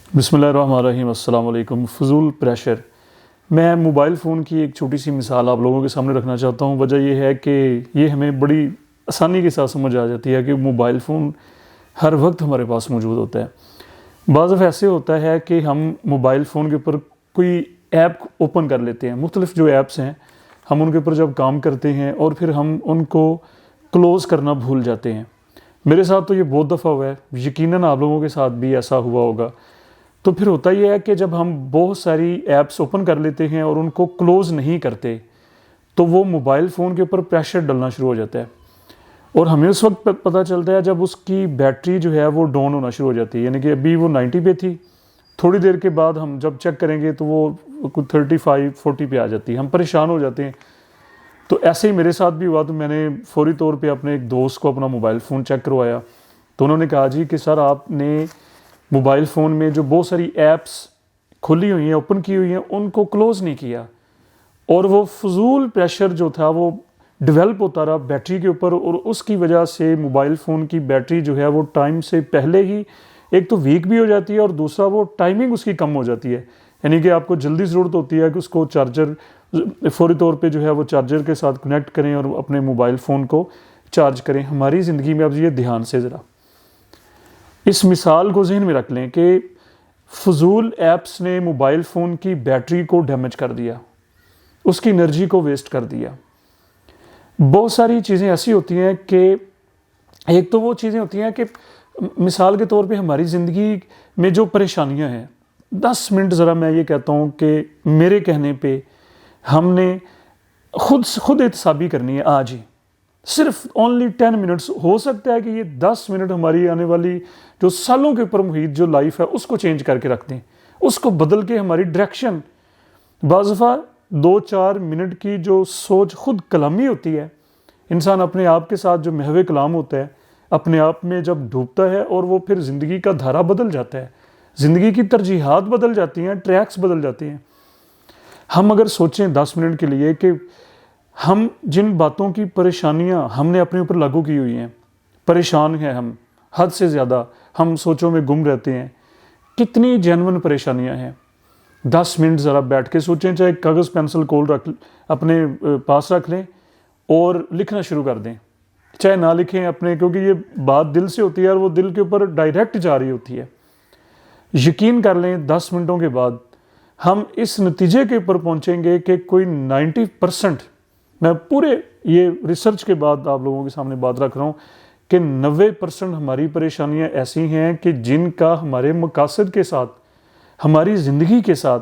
बिस्मिल्लाहिर्रहमानिर्रहीम। अस्सलाम वालेकुम। फ़ुज़ूल प्रेशर। मैं मोबाइल फ़ोन की एक छोटी सी मिसाल आप लोगों के सामने रखना चाहता हूँ। वजह यह है कि ये हमें बड़ी आसानी के साथ समझ आ जाती है कि मोबाइल फ़ोन हर वक्त हमारे पास मौजूद होता है। बाज़ दफ़ा ऐसे होता है कि हम मोबाइल फ़ोन के ऊपर कोई ऐप ओपन कर लेते हैं, मुख्तलिफ़ जो ऐप्स हैं हम उनके ऊपर जब काम करते हैं और फिर हम उनको क्लोज़ करना भूल जाते हैं। मेरे साथ तो ये बहुत दफ़ा हुआ है, यकीनन आप लोगों के साथ भी ऐसा हुआ होगा। तो फिर होता ये है कि जब हम बहुत सारी ऐप्स ओपन कर लेते हैं और उनको क्लोज़ नहीं करते तो वो मोबाइल फ़ोन के ऊपर प्रेशर डलना शुरू हो जाता है और हमें उस वक्त पता चलता है जब उसकी बैटरी जो है वो डाउन होना शुरू हो जाती है। यानी कि अभी वो 90 पे थी, थोड़ी देर के बाद हम जब चेक करेंगे तो वो कुछ 35-40 पे आ जाती है। हम परेशान हो जाते हैं। तो ऐसे ही मेरे साथ भी हुआ। तो मैंने फौरी तौर पे अपने एक दोस्त को अपना मोबाइल फ़ोन चेक करवाया तो उन्होंने कहा जी कि सर आपने मोबाइल फ़ोन में जो बहुत सारी ऐप्स खुली हुई हैं, ओपन की हुई हैं, उनको क्लोज़ नहीं किया और वो फजूल प्रेशर जो था वो डेवलप होता रहा बैटरी के ऊपर और उसकी वजह से मोबाइल फ़ोन की बैटरी जो है वो टाइम से पहले ही एक तो वीक भी हो जाती है और दूसरा वो टाइमिंग उसकी कम हो जाती है। यानी कि आपको जल्दी ज़रूरत होती है कि उसको चार्जर फौरी तौर पे जो है वो चार्जर के साथ कनेक्ट करें और अपने मोबाइल फ़ोन को चार्ज करें। हमारी ज़िंदगी में अब ये ध्यान से ज़रा इस मिसाल को ज़हन में रख लें कि फजूल ऐप्स ने मोबाइल फ़ोन की बैटरी को डैमेज कर दिया, उसकी एनर्जी को वेस्ट कर दिया। बहुत सारी चीज़ें ऐसी होती हैं कि एक तो वो चीज़ें होती हैं कि मिसाल के तौर पे हमारी ज़िंदगी में जो परेशानियां हैं, 10 मिनट ज़रा मैं ये कहता हूँ कि मेरे कहने पे हमने खुद एहतसाबी करनी है। आज ही सिर्फ ओनली 10 मिनट्स, हो सकता है कि ये 10 मिनट हमारी आने वाली जो सालों के ऊपर मुहित जो लाइफ है उसको चेंज करके रख दें, उसको बदल के हमारी डायरेक्शन। बाज़ दफ़ा 2-4 मिनट की जो सोच खुद कलामी होती है, इंसान अपने आप के साथ जो महवे कलाम होता है अपने आप में जब डूबता है और वो फिर ज़िंदगी का धारा बदल जाता है, ज़िंदगी की तरजीहात बदल जाती हैं, ट्रैक्स बदल जाते हैं। हम अगर सोचें 10 मिनट के लिए कि हम जिन बातों की परेशानियां हमने अपने ऊपर लागू की हुई हैं, परेशान हैं हम हद से ज़्यादा, हम सोचों में गुम रहते हैं, कितनी जेन्युइन परेशानियां हैं। 10 मिनट ज़रा बैठ के सोचें, चाहे कागज़ पेंसिल कोल रख अपने पास रख लें और लिखना शुरू कर दें, चाहे ना लिखें अपने, क्योंकि ये बात दिल से होती है और वो दिल के ऊपर डायरेक्ट जा रही होती है। यकीन कर लें 10 मिनटों के बाद हम इस नतीजे के ऊपर पहुँचेंगे कि कोई 90%, मैं पूरे ये रिसर्च के बाद आप लोगों के सामने बात रख रहा हूँ कि 90% हमारी परेशानियाँ ऐसी हैं कि जिनका हमारे मकासद के साथ, हमारी ज़िंदगी के साथ,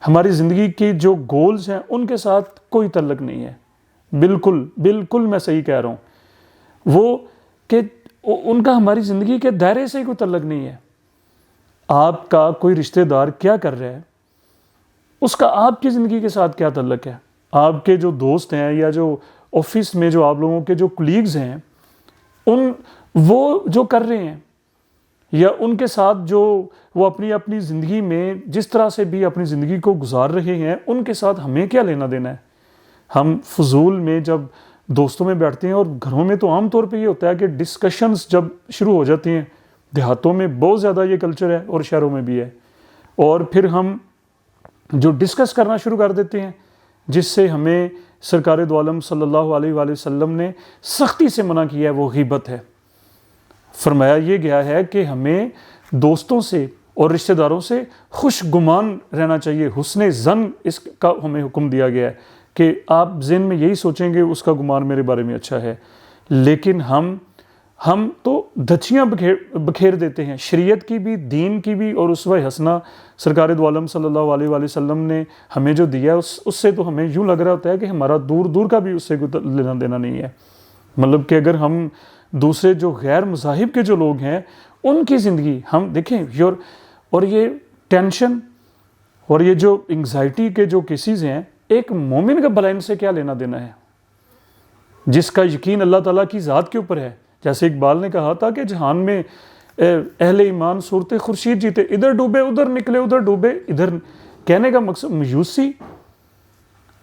हमारी ज़िंदगी की जो गोल्स हैं उनके साथ कोई तल्लक नहीं है। बिल्कुल मैं सही कह रहा हूँ, वो कि उनका हमारी ज़िंदगी के दायरे से कोई तल्लक नहीं है। आपका कोई रिश्तेदार क्या कर रहा है, उसका आपकी ज़िंदगी के साथ क्या तल्लक है। आपके जो दोस्त हैं या जो ऑफिस में जो आप लोगों के जो कलीग्स हैं, वो जो कर रहे हैं या उनके साथ जो वो अपनी ज़िंदगी में जिस तरह से भी अपनी ज़िंदगी को गुजार रहे हैं, उनके साथ हमें क्या लेना देना है। हम फजूल में जब दोस्तों में बैठते हैं, और घरों में तो आम तौर पे ये होता है कि डिस्कशंस जब शुरू हो जाती हैं, देहातों में बहुत ज़्यादा ये कल्चर है और शहरों में भी है, और फिर हम जो डिस्कस करना शुरू कर देते हैं, जिससे हमें सरकार दो आलम सल्लल्लाहु अलैहि वसल्लम ने सख्ती से मना किया है, वो ग़ीबत है। फरमाया ये गया है कि हमें दोस्तों से और रिश्तेदारों से खुशगुमान रहना चाहिए, हुस्ने ज़न इसका हमें हुक्म दिया गया है कि आप ज़हन में यही सोचेंगे उसका गुमान मेरे बारे में अच्छा है। लेकिन हम तो धच्चियाँ बखेर देते हैं, शरीयत की भी, दीन की भी, और उसवा हसना सरकार दो आलम सल्लल्लाहु अलैहि वसल्लम ने हमें जो दिया है उससे तो हमें यूँ लग रहा होता है कि हमारा दूर का भी उससे कोई लेना देना नहीं है। मतलब कि अगर हम दूसरे जो गैर मज़ाहिब के जो लोग हैं उनकी ज़िंदगी हम देखें, और ये टेंशन और ये जो एंग्जाइटी के जो केसेस हैं, एक मोमिन का भला इनसे क्या लेना देना है, जिसका यकीन अल्लाह ताला की ज़ात के ऊपर है। जैसे इकबाल ने कहा था कि जहान में अहले ईमान सूरत खुर्शीद जीते, इधर डूबे उधर निकले, उधर डूबे इधर। कहने का मकसद मायूसी,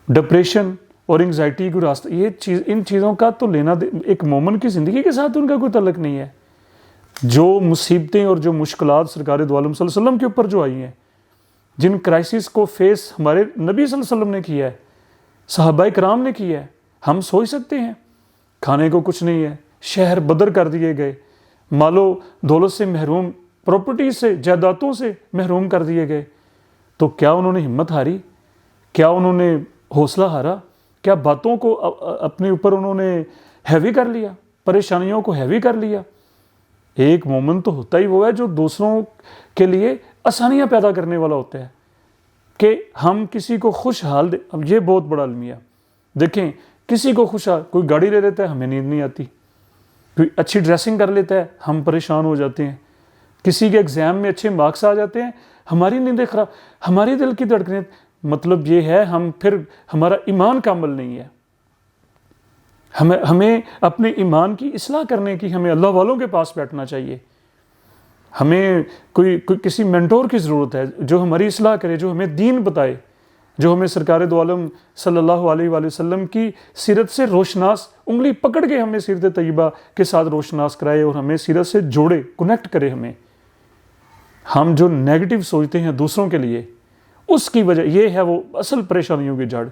डिप्रेशन और एंग्जाइटी को रास्ता, इन चीज़ों का तो लेना एक मोमिन की ज़िंदगी के साथ उनका कोई तल्लक नहीं है। جو مصیبتیں اور جو مشکلات سرکار دو عالم صلی اللہ علیہ وسلم کے اوپر جو آئی ہیں، جن کرائسس کو فیس ہمارے نبی صلی اللہ علیہ وسلم نے کیا ہے، صحابہ کرام نے کیا ہے، ہم سوچ سکتے ہیں؟ کھانے کو کچھ نہیں ہے، شہر بدر کر دیے گئے، مالو دولت سے محروم، پراپرٹی سے، جائیدادوں سے محروم کر دیے گئے، تو کیا انہوں نے ہمت ہاری؟ کیا انہوں نے حوصلہ ہارا؟ کیا باتوں کو اپنے اوپر انہوں نے ہیوی کر لیا، پریشانیوں کو ہیوی کر لیا؟ ایک مومن تو ہوتا ہی وہ ہے جو دوسروں کے لیے آسانیاں پیدا کرنے والا ہوتا ہے، کہ ہم کسی کو خوشحال دے. اب یہ بہت بڑا المیہ. دیکھیں، کسی کو خوشحال، کوئی گاڑی لے لیتا ہے، ہمیں نیند نہیں آتی، کوئی اچھی ڈریسنگ کر لیتا ہے، ہم پریشان ہو جاتے ہیں، کسی کے ایگزام میں اچھے مارکس آ جاتے ہیں، ہماری نیندیں خراب، ہماری دل کی دھڑکنیں. مطلب یہ ہے پھر ہمارا ایمان کامل نہیں ہے. ہمیں اپنے ایمان کی اصلاح کرنے کی، ہمیں اللہ والوں کے پاس بیٹھنا چاہیے. ہمیں کوئی کسی مینٹور کی ضرورت ہے جو ہماری اصلاح کرے، جو ہمیں دین بتائے، جو ہمیں سرکار دو عالم صلی اللہ علیہ وآلہ وسلم کی سیرت سے روشناس، انگلی پکڑ کے ہمیں سیرت طیبہ کے ساتھ روشناس کرائے اور ہمیں سیرت سے جوڑے، کنیکٹ کرے ہمیں. ہم جو نیگیٹو سوچتے ہیں دوسروں کے لیے، اس کی وجہ یہ ہے وہ اصل پریشانیوں کی جڑ.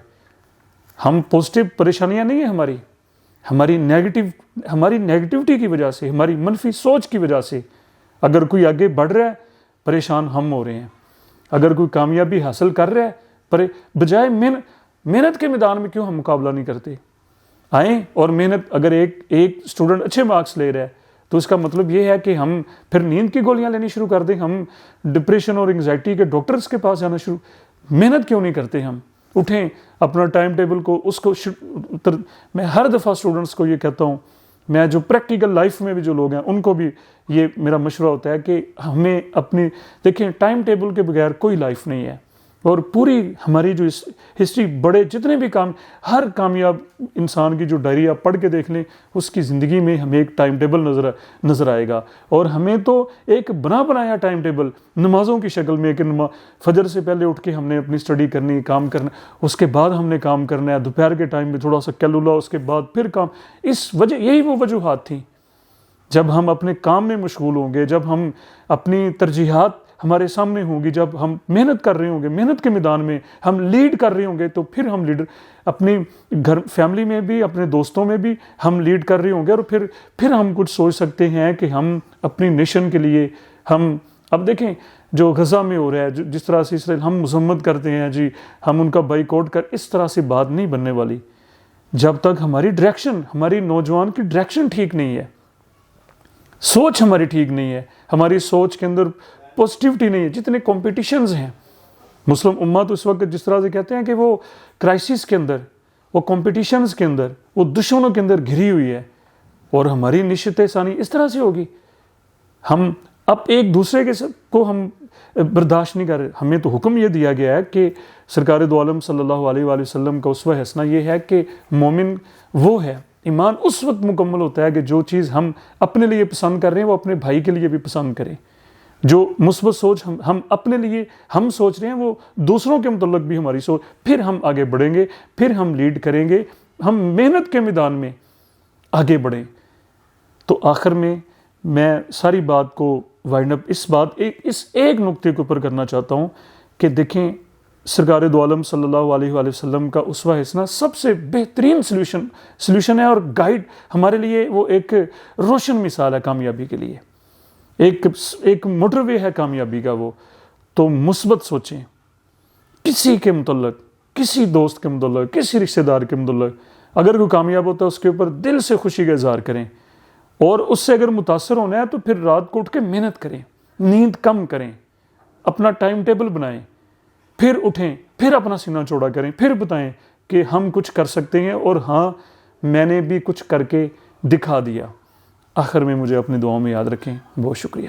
ہم پازیٹیو پریشانیاں نہیں ہیں ہماری نیگیٹیوٹی کی وجہ سے، ہماری منفی سوچ کی وجہ سے. اگر کوئی آگے بڑھ رہا ہے، پریشان ہم ہو رہے ہیں. اگر کوئی کامیابی حاصل کر رہا ہے، بجائے محنت کے میدان میں کیوں ہم مقابلہ نہیں کرتے؟ آئیں اور محنت. اگر ایک اسٹوڈنٹ اچھے مارکس لے رہا ہے تو اس کا مطلب یہ ہے کہ ہم پھر نیند کی گولیاں لینی شروع کر دیں، ہم ڈپریشن اور انگزائٹی کے ڈاکٹرز کے پاس جانا شروع. محنت کیوں نہیں کرتے ہم؟ اٹھیں، اپنا ٹائم ٹیبل کو میں ہر دفعہ اسٹوڈنٹس کو یہ کہتا ہوں، میں جو پریکٹیکل لائف میں بھی جو لوگ ہیں ان کو بھی یہ میرا مشورہ ہوتا ہے کہ ہمیں دیکھیں، ٹائم ٹیبل کے بغیر کوئی لائف نہیں ہے. اور پوری ہماری جو ہسٹری، بڑے جتنے بھی ہر کامیاب انسان کی جو ڈائری آپ پڑھ کے دیکھ لیں، اس کی زندگی میں ہمیں ایک ٹائم ٹیبل نظر آئے گا. اور ہمیں تو ایک بنایا ٹائم ٹیبل نمازوں کی شکل میں، کہ فجر سے پہلے اٹھ کے ہم نے اپنی اسٹڈی کرنی، کام کرنا، اس کے بعد ہم نے کام کرنا ہے، دوپہر کے ٹائم میں تھوڑا سا کیلولا، اس کے بعد پھر کام. یہی وہ وجوہات تھیں. جب ہم اپنے کام میں مشغول ہوں گے، جب ہم اپنی ترجیحات ہمارے سامنے ہوں گی، جب ہم محنت کر رہے ہوں گے، محنت کے میدان میں ہم لیڈ کر رہے ہوں گے، تو پھر ہم لیڈر اپنی فیملی میں بھی، اپنے دوستوں میں بھی ہم لیڈ کر رہے ہوں گے. اور پھر ہم کچھ سوچ سکتے ہیں کہ ہم اپنی نیشن کے لیے اب دیکھیں جو غزہ میں ہو رہا ہے، جس طرح سے اسرائیل، ہم مذمت کرتے ہیں جی، ہم ان کا بائیکاٹ اس طرح سے بات نہیں بننے والی جب تک ہماری ڈائریکشن، ہماری نوجوان کی ڈائریکشن ٹھیک نہیں ہے، سوچ ہماری ٹھیک نہیں ہے، ہماری سوچ کے اندر پازیٹیوٹی نہیں ہے. جتنے کمپٹیشنز ہیں مسلم امت اس وقت، جس طرح سے کہتے ہیں کہ وہ کرائسس کے اندر، وہ کمپٹیشنز کے اندر، وہ دشمنوں کے اندر گھری ہوئی ہے. اور ہماری نشت ثانی اس طرح سے ہوگی. ہم اب ایک دوسرے کو ہم برداشت نہیں کر رہے. ہمیں تو حکم یہ دیا گیا ہے کہ سرکار دو عالم صلی اللہ علیہ وآلہ وسلم کا اسوہ حسنہ یہ ہے کہ مومن وہ ہے، ایمان اس وقت مکمل ہوتا ہے کہ جو چیز ہم اپنے لیے پسند کر رہے ہیں وہ اپنے بھائی کے لیے بھی پسند کریں. جو مثبت سوچ ہم اپنے لیے ہم سوچ رہے ہیں، وہ دوسروں کے متعلق بھی ہماری سوچ، پھر ہم آگے بڑھیں گے، پھر ہم لیڈ کریں گے، ہم محنت کے میدان میں آگے بڑھیں. تو آخر میں ساری بات کو وائنڈ اپ اس ایک نقطے کے اوپر کرنا چاہتا ہوں کہ دیکھیں، سرکار دو عالم صلی اللہ علیہ وآلہ وسلم کا اسوہ حسنہ سب سے بہترین سلوشن ہے اور گائیڈ ہمارے لیے. وہ ایک روشن مثال ہے کامیابی کے لیے، ایک موٹر وے ہے کامیابی کا. وہ تو مثبت سوچیں، کسی کے متعلق، کسی دوست کے متعلق، کسی رشتہ دار کے متعلق اگر کوئی کامیاب ہوتا ہے اس کے اوپر دل سے خوشی کا اظہار کریں. اور اس سے اگر متاثر ہونا ہے تو پھر رات کو اٹھ کے محنت کریں، نیند کم کریں، اپنا ٹائم ٹیبل بنائیں، پھر اٹھیں، پھر اپنا سینہ چوڑا کریں، پھر بتائیں کہ ہم کچھ کر سکتے ہیں اور ہاں میں نے بھی کچھ کر کے دکھا دیا. آخر میں مجھے اپنی دعاؤں میں یاد رکھیں. بہت شکریہ.